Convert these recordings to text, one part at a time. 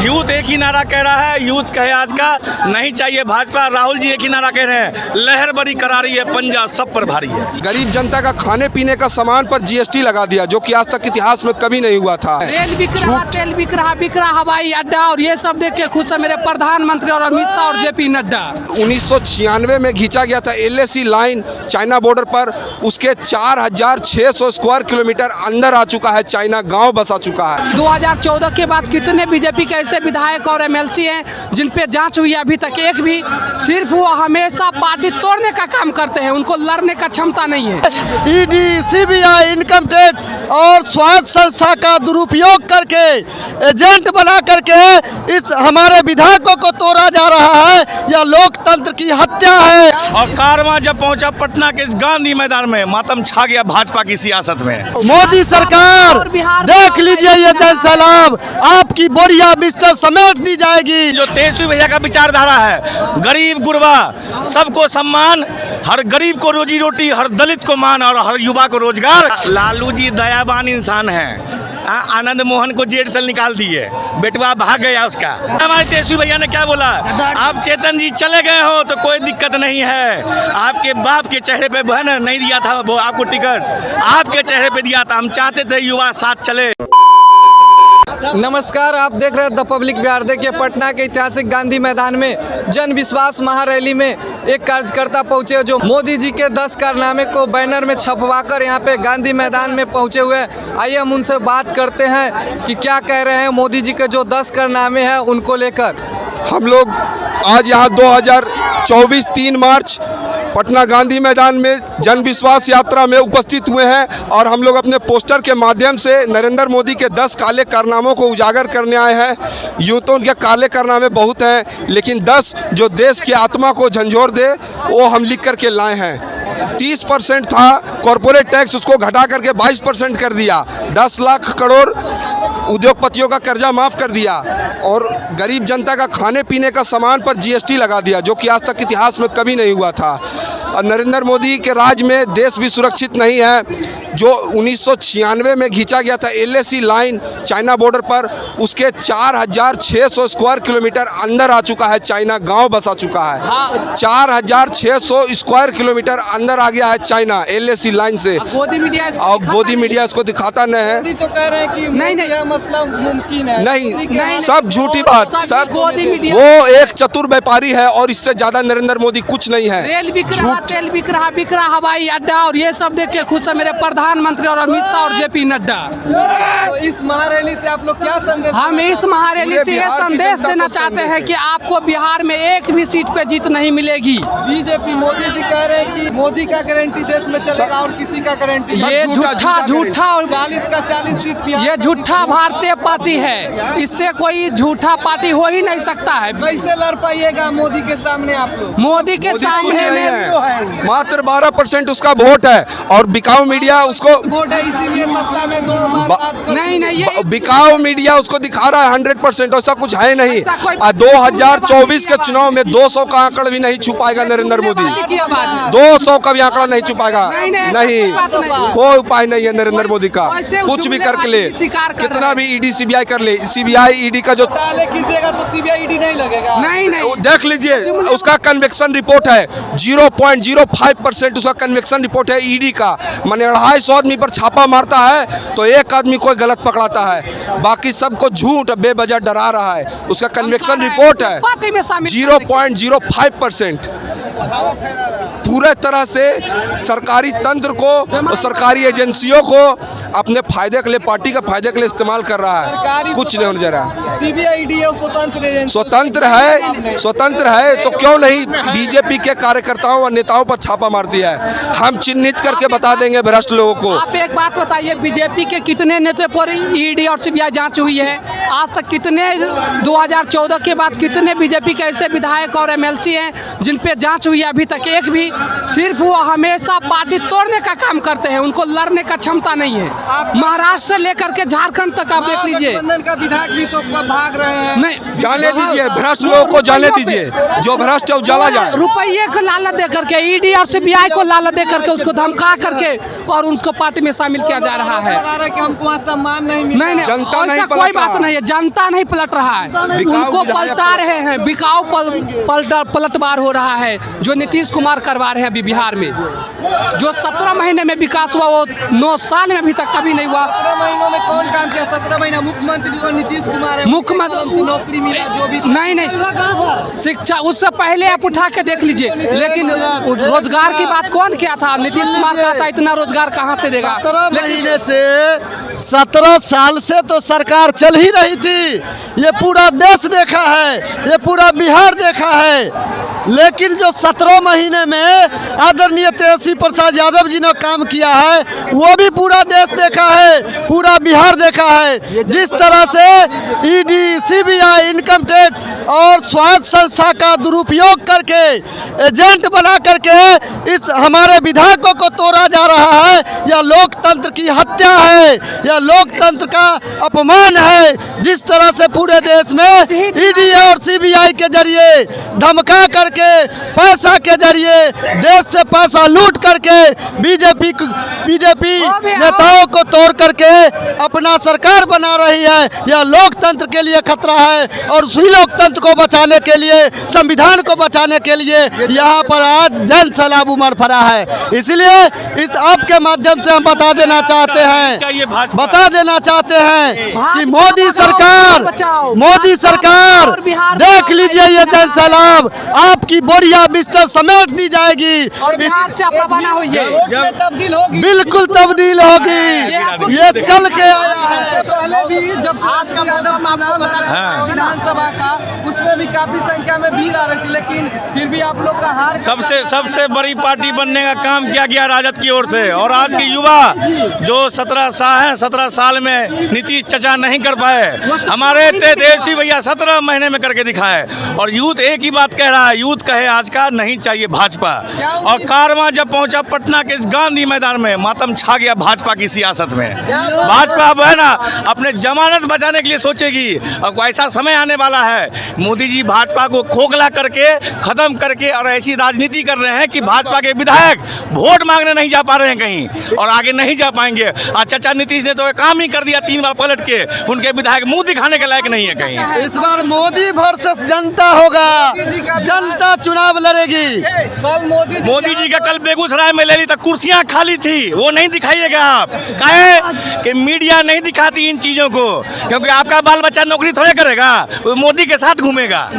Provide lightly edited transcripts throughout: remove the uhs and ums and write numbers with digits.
Youth एक ही नारा कह रहा है, यूथ कहे आज का नहीं चाहिए भाजपा। राहुल जी एक ही नारा कह रहे हैं, लहर बड़ी करारी है, पंजा सब पर भारी है। गरीब जनता का खाने पीने का सामान पर जीएसटी लगा दिया, जो कि आज तक इतिहास में कभी नहीं हुआ था। रेल बिक रहा, तेल बिक रहा हवाई अड्डा, और ये सब देख के खुश है मेरे प्रधानमंत्री और अमित शाह और जेपी नड्डा। 1996 में खींचा गया था LAC लाइन चाइना बॉर्डर पर, उसके 4600 स्क्वायर किलोमीटर अंदर आ चुका है, चाइना गांव बसा चुका है। 2014 के बाद कितने बीजेपी के ऐसे विधायक और MLC हैं जिन पे जांच हुई है? अभी तक एक भी। सिर्फ वो हमेशा पार्टी तोड़ने का काम करते हैं, उनको लड़ने का क्षमता नहीं है। ED, CBI, इनकम टैक्स और स्वायत्त संस्था का दुरुपयोग करके एजेंट बना करके इस हमारे विधायकों को तोड़ा जा रहा है। यह लोकतंत्र की हत्या है। और कारवां जब पहुंचा पटना के इस गांधी मैदान में, मातम छा गया भाजपा की सियासत में। मोदी सरकार देख लीजिए, ये जनसैलाब आपकी बोरिया बिस्तर समेट दी जाएगी। जो तेजस्वी भैया का विचारधारा है, गरीब गुरबा सबको सम्मान, हर गरीब को रोजी रोटी, हर दलित को मान और हर युवा को रोजगार। लालू जी दयावान इंसान है। आनंद मोहन को जेल से निकाल दिए, बेटवा भाग गया उसका। हमारे तेजस्वी भैया ने क्या बोला, आप चेतन जी चले गए हो तो कोई दिक्कत नहीं है, आपके बाप के चेहरे पे बहन नहीं दिया था वो आपको टिकट, आपके चेहरे पे दिया था, हम चाहते थे युवा साथ चले। नमस्कार, आप देख रहे हैं द पब्लिक बिहार। देखिए, पटना के ऐतिहासिक गांधी मैदान में जन विश्वास महारैली में एक कार्यकर्ता पहुंचे जो मोदी जी के 10 कारनामे को बैनर में छपवाकर यहाँ पे गांधी मैदान में पहुंचे हुए। आइए हम उनसे बात करते हैं कि क्या कह रहे हैं मोदी जी के जो 10 कारनामे हैं उनको लेकर। हम लोग आज यहाँ 2024 3 मार्च पटना गांधी मैदान में जन विश्वास यात्रा में उपस्थित हुए हैं और हम लोग अपने पोस्टर के माध्यम से नरेंद्र मोदी के 10 काले कारनामों को उजागर करने आए हैं। यूँ तो उनके काले कारनामे बहुत हैं, लेकिन 10 जो देश की आत्मा को झंझोर दे वो हम लिख करके लाए हैं। 30% था कॉरपोरेट टैक्स, उसको घटा करके 22% कर दिया। 10 लाख करोड़ उद्योगपतियों का कर्जा माफ़ कर दिया और गरीब जनता का खाने पीने का सामान पर GST लगा दिया, जो कि आज तक इतिहास में कभी नहीं हुआ था। और नरेंद्र मोदी के राज में देश भी सुरक्षित नहीं है। जो 1996 में खींचा गया था LAC लाइन चाइना बॉर्डर पर, उसके 4600 स्क्वायर किलोमीटर अंदर आ चुका है, चाइना गांव बसा चुका है। 4600 स्क्वायर किलोमीटर अंदर आ गया है चाइना LAC लाइन से। और गोदी मीडिया इसको दिखाता नहीं है। तो कह रहे हैं कि नहीं मतलब मुमकिन है। नहीं, सब झूठी बात। सब वो एक चतुर व्यापारी है और इससे ज्यादा नरेंद्र मोदी कुछ नहीं है। रेल बिक रहा, तेल बिक रहा हवाई अड्डा, और ये सब देख के खुश है मेरे प्रधानमंत्री और अमित शाह और जेपी नड्डा। तो इस महारैली से आप लोग क्या संदेश? हम इस महारैली से ये संदेश देना चाहते हैं कि आपको बिहार में एक भी सीट पे जीत नहीं मिलेगी। बीजेपी मोदी जी कह रहे हैं कि मोदी का गारंटी देश में चलेगा और किसी का गारंटी। ये झूठा और 40 का 40 सीट ये झूठा भारतीय पार्टी है, इससे कोई झूठा पार्टी हो ही नहीं सकता है। कैसे लड़ पाइएगा मोदी के सामने आप लोग? मोदी के सामने में मात्र 12% उसका वोट है और बिकाऊ मीडिया उसको वोट है, इसीलिए सत्ता में 2 बार बात कर। नहीं, बिकाऊ मीडिया उसको दिखा रहा है 100%, ऐसा कुछ है नहीं। 2024 के चुनाव में 200 का आंकड़ा भी नहीं छू पाएगा नरेंद्र मोदी। 200 का भी आंकड़ा नहीं छू पाएगा। नहीं, कोई उपाय नहीं है नरेंद्र मोदी का। कुछ भी करके ले, कितना भी ED CBI कर ले, CBI ED का जो कीजिएगा तो CBI ED नहीं लगेगा। नहीं, देख लीजिए, उसका कन्वेक्शन रिपोर्ट है 0.05% उसका कन्वेक्शन रिपोर्ट है ED का। माने 250 आदमी पर छापा मारता है तो एक आदमी कोई गलत पकड़ाता है, बाकी सबको झूठ बेवजह डरा रहा है। उसका कन्वेक्शन रिपोर्ट है 0.05%। पूरे तरह से सरकारी तंत्र को और सरकारी एजेंसियों को अपने फायदे के लिए, पार्टी के फायदे के लिए इस्तेमाल कर रहा है। कुछ नहीं होने जा रहा। CBI ED स्वतंत्र है तो क्यों नहीं बीजेपी के कार्यकर्ताओं और नेताओं पर छापा मारती है? हम चिन्हित करके बता देंगे भ्रष्ट लोगों को। आप एक बात बताइए, बीजेपी के कितने नेता पर ED और CBI जांच हुई है आज तक? कितने 2014 के बाद कितने बीजेपी के ऐसे विधायक और MLC हैं जिन पे जांच हुई है? अभी तक एक भी। सिर्फ वो हमेशा पार्टी तोड़ने का काम करते हैं, उनको लड़ने का क्षमता नहीं है। महाराष्ट्र से लेकर के झारखंड तक आप देख लीजिए, गठबंधन का विधायक भी तो भाग रहे हैं। नहीं जाने दीजिए, भ्रष्ट लोगों को जाने दीजिए, जो भ्रष्ट है वो जला जाए। रुपये को लालच दे करके, ईडी और सीबीआई को लालच दे करके, उसको धमका करके और उनको पार्टी में शामिल किया जा रहा है। लगा रहा है कि हमको वहाँ सम्मान नहीं मिला। नहीं जनता नहीं ऐसा पलट कोई रहा बात नहीं है, जनता नहीं पलट रहा है, उनको विधायक पलटा रहे हैं। बिकाऊ पलटवार हो रहा है जो नीतीश कुमार करवा रहे हैं अभी बिहार में। जो 17 महीने में विकास हुआ वो 9 साल में अभी तक कभी नहीं हुआ। 17 महीनों में कौन काम किया? 17 महीना मुख्यमंत्री और नीतीश कुमार है। मुख्यमंत्री नौकरी मिला जो भी नहीं शिक्षा उससे पहले आप उठा के देख लीजिए, लेकिन रोजगार की बात कौन किया था? नीतीश कुमार कहा था इतना रोजगार कहाँ से देगा? 17 महीने से 17 साल से तो सरकार चल ही रही थी। ये पूरा देश देखा है, ये पूरा बिहार देखा है। लेकिन जो 17 महीने में आदरणीय तेजस्वी प्रसाद यादव जी ने काम किया है वो भी पूरा देश देखा है, पूरा बिहार देखा है। जिस तरह से ईडी, सीबीआई, इनकम टैक्स और स्वायत्त संस्था का दुरुपयोग करके एजेंट बना करके इस हमारे विधायकों को तोड़ा जा रहा है, यह लोकतंत्र की हत्या है, यह लोकतंत्र का अपमान है। जिस तरह से पूरे देश में ईडी और सीबीआई के जरिए धमका करके, पैसा के जरिए देश से पैसा लूट करके बीजेपी नेताओं को तोड़ करके अपना सरकार बना रही है, यह लोकतंत्र के लिए खतरा है। और उसी लोकतंत्र को बचाने के लिए, संविधान को बचाने के लिए यहाँ पर आज जन सैलाब उमड़ पड़ा है। इसलिए इस आपके माध्यम से हम बता देना चाहते हैं कि मोदी सरकार देख लीजिए, ये जन सैलाब आपकी बोरिया बिस्तर समेट दी जाएगी। और बिहार से अपना हुई है, तब्दील होगी, बिल्कुल तब्दील होगी। ये चल के आया है। पहले भी जब विधानसभा का, उसमें भी काफी संख्या में भीड़ आ रही थी, लेकिन फिर भी आप लोग का हार। सबसे बड़ी पार्टी बनने का काम किया गया राजद की ओर से। और आज के युवा जो 17 साल में नीतीश चचा नहीं कर पाए, हमारे तेजस्वी भैया 17 महीने में करके दिखाए। और यूथ एक ही बात कह रहा है, यूथ कहे आज का नहीं चाहिए भाजपा। और कारवां जब पहुंचा पटना के इस गांधी मैदान में, मातम छा गया भाजपा की सियासत में। भाजपा अब है ना अपने जमानत बचाने के लिए सोचेगी। अब ऐसा समय आने वाला है, मोदी जी भाजपा को खोखला करके, खत्म करके और ऐसी राजनीति कर रहे हैं कि भाजपा के विधायक वोट मांगने नहीं जा पा रहे हैं कहीं, और आगे नहीं जा पाएंगे। और चाचा नीतीश ने तो काम ही कर दिया, 3 बार पलट के उनके विधायक मुंह दिखाने के लायक नहीं है कहीं। इस बार मोदी वर्सेस जनता होगा, जनता चुनाव लड़ेगी। कल मोदी जी का कल बेगूसराय में ले ली तक कुर्सियां खाली थी, वो नहीं दिखाइएगा आप। काहे कि मीडिया नहीं दिखाती इन चीज़ों को, क्योंकि आपका बाल बच्चा नौकरी थोड़े करेगा, वो मोदी के साथ घूमेगा।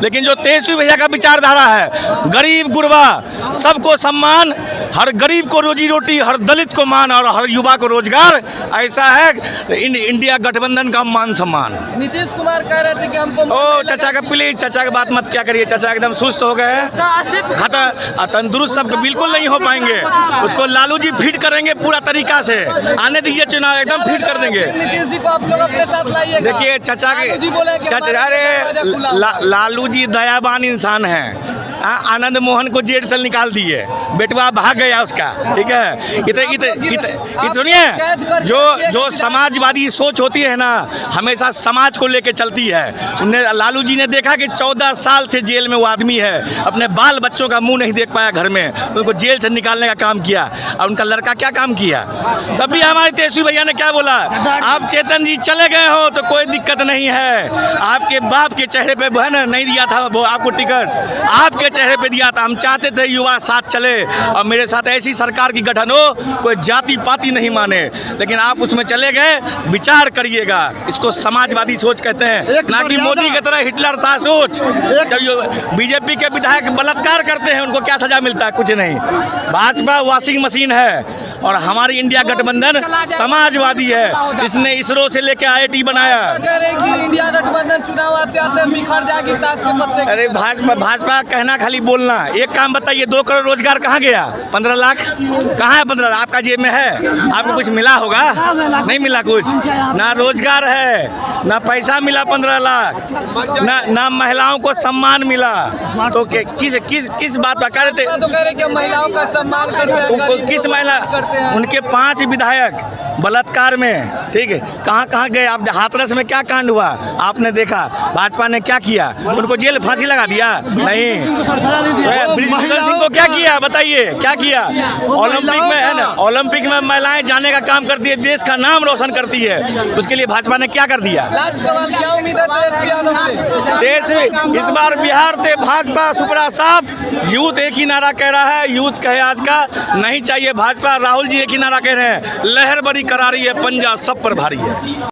लेकिन जो तेजस्वी भैया का विचारधारा है, गरीब गुरबा सबको सम्मान, हर गरीब को रोजी रोटी, हर दलित को मान और हर युवा को रोजगार, ऐसा है इंडिया गठबंधन का मान सम्मान। नीतीश कुमार कह रहे थे कि हमको ओ चाचा का प्लीज, चाचा की बात मत क्या करिए, चाचा एकदम सुस्त हो गए हैं, तंदुरुस्त सब बिल्कुल नहीं हो पाएंगे। उसको लालू जी फिट करेंगे पूरा तरीका से, आने दीजिए चुनाव एकदम फिट कर देंगे। नीतीश जी को आप लोग अपने साथ लाइएगा। देखिए चाचा के अरे लालू जी दयावान इंसान हैं। आनंद मोहन को जेल से निकाल दिए, बेटवा भाग गया उसका, ठीक है। सुनिए, जो समाजवादी सोच होती है ना, हमेशा समाज को लेके चलती है। उन्हें लालू जी ने देखा कि 14 साल से जेल में वो आदमी है, अपने बाल बच्चों का मुंह नहीं देख पाया घर में, उनको जेल से निकालने का काम किया। और उनका लड़का क्या काम किया? तब भी हमारे तेजस्वी भैया ने क्या बोला, आप चेतन जी चले गए हो तो कोई दिक्कत नहीं है, आपके बाप के चेहरे पे है ना नहीं दिया था वो आपको टिकट, आपके चेहरे पे दिया था। हम चाहते थे युवा साथ चले और मेरे साथ ऐसी सरकार की गठन हो, कोई जाति पाति नहीं माने, लेकिन आप उसमें चले गए। विचार करिएगा, इसको समाजवादी सोच कहते हैं, ना कि मोदी की तरह हिटलर था सोच। जब बीजेपी के विधायक बलात्कार करते हैं उनको क्या सजा मिलता है? कुछ नहीं। भाजपा वॉशिंग मशीन है और हमारी इंडिया गठबंधन समाजवादी है। इसने इसरो से लेकर IIT बनाया। कह रहे हैं कि इंडिया गठबंधन गठबंधन चुनाव आते आते बिखर जाएगी ताश के पत्ते की अरे तरह। भाजपा कहना खाली बोलना। एक काम बताइए, 2 करोड़ रोजगार कहाँ गया? 15 लाख कहाँ है? 15 लाख आपका जेब में है? आपको कुछ मिला होगा? नहीं मिला कुछ। ना रोजगार है, ना पैसा मिला 15 लाख, ना महिलाओं को सम्मान मिला। तो किस बात पर कह रहे थे? तो कह रहे कि महिलाओं का सम्मान करते हैं, गरीबों किस को महिला? करते हैं। उनके 5 विधायक बलात्कार में, ठीक है, कहाँ गए? आप हाथरस में क्या कांड हुआ आपने देखा? भाजपा ने क्या किया? उनको जेल फांसी लगा दिया? नहीं। ब्रिजभूषण सिंह को क्या किया बताइए? क्या किया? ओलंपिक में है ना, ओलंपिक में महिलाएं जाने का काम करती है, देश का नाम रोशन करती है। उसके लिए भाजपा ने क्या कर दिया? लास्ट सवाल, क्या उम्मीद है तेजस्वी यादव से? देश इस बार बिहार से भाजपा सुपड़ा साफ। यूथ एक ही नारा कह रहा है, यूथ कहे आज का नहीं चाहिए भाजपा। राहुल जी एक ही नारा कह रहे हैं, लहर बड़ी करारी है, पंजा सब पर भारी है।